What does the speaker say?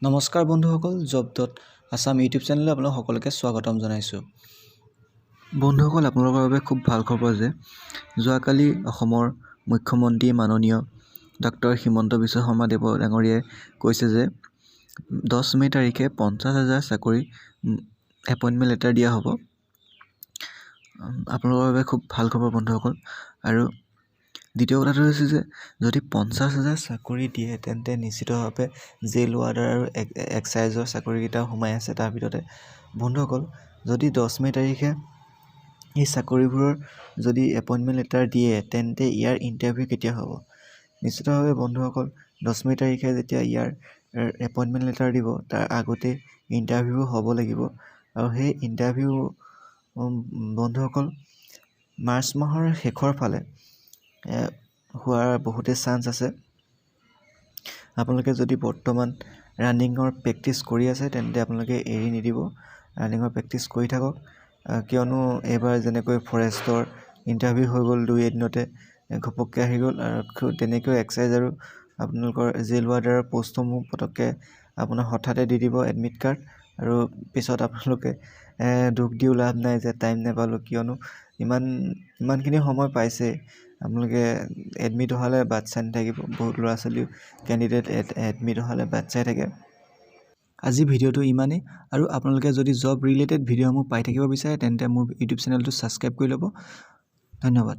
নমস্কাৰ বন্ধুসকল, Job.assam YouTube চেনেললৈ আপোনালোক সকলোকে স্বাগতম জনাইছোঁ। বন্ধুসকল, আপোনালোকৰ বাবে খুব ভাল খবৰ যে যোৱাকালি অসমৰ মুখ্যমন্ত্ৰী মাননীয় ডক্টৰ হিমন্ত বিশ্ব শৰ্মা দেৱ ডাঙৰীয়াই কৈছে যে 10 মে তাৰিখে 50,000 চাকৰি এপইণ্টমেণ্ট লেটাৰ দিয়া হ'ব। আপোনালোকৰ বাবে খুব ভাল খবৰ বন্ধুসকল। আৰু দ্বিতীয় কথাটো হৈছে যে যদি 50,000 চাকৰি দিয়ে তেন্তে নিশ্চিতভাৱে জেল ৱাৰ্ডাৰ আৰু এক্সাইজৰ চাকৰিকেইটাও সোমাই আছে তাৰ ভিতৰতে। বন্ধুসকল, যদি 10 মে তাৰিখে এই চাকৰিবোৰৰ যদি এপইণ্টমেণ্ট লেটাৰ দিয়ে তেন্তে ইয়াৰ ইণ্টাৰভিউ কেতিয়া হ'ব? নিশ্চিতভাৱে বন্ধুসকল 10 মে তাৰিখে যেতিয়া ইয়াৰ এপইণ্টমেণ্ট লেটাৰ দিব তাৰ আগতে ইণ্টাৰভিউ হ'ব লাগিব। আৰু সেই ইণ্টাৰভিউ বন্ধুসকল মাৰ্চ মাহৰ শেষৰ ফালে হোৱাৰ বহুতেই চান্স আছে। আপোনালোকে যদি বৰ্তমান ৰানিঙৰ প্ৰেক্টিছ কৰি আছে তেন্তে আপোনালোকে এৰি নিদিব, ৰানিঙৰ প্ৰেক্টিছ কৰি থাকক। কিয়নো এইবাৰ যেনেকৈ ফৰেষ্টৰ ইণ্টাৰভিউ হৈ গ'ল 2 এদিনতে ঘপককৈ আহি গ'ল, আৰু তেনেকৈ এক্সাইজ আৰু আপোনালোকৰ জেল ৱাৰ্ডাৰৰ পষ্টসমূহ পটককৈ আপোনাৰ হঠাতে দি দিব এডমিট কাৰ্ড, আৰু পিছত আপোনালোকে দুখ দিও লাভ নাই যে টাইম নাপালোঁ। কিয়নো ইমানখিনি সময় পাইছে, আপোনালোকে এডমিট হোৱালৈ বাট চাই নাথাকিব। বহুত ল'ৰা ছোৱালীও কেণ্ডিডেট এডমিট হোৱালৈ বাট চাই থাকে। আজি ভিডিঅ'টো ইমানেই, আৰু আপোনালোকে যদি জব ৰিলেটেড ভিডিঅ'সমূহ পাই থাকিব বিচাৰে তেন্তে মোৰ ইউটিউব চেনেলটো ছাবস্ক্ৰাইব কৰি ল'ব। ধন্যবাদ।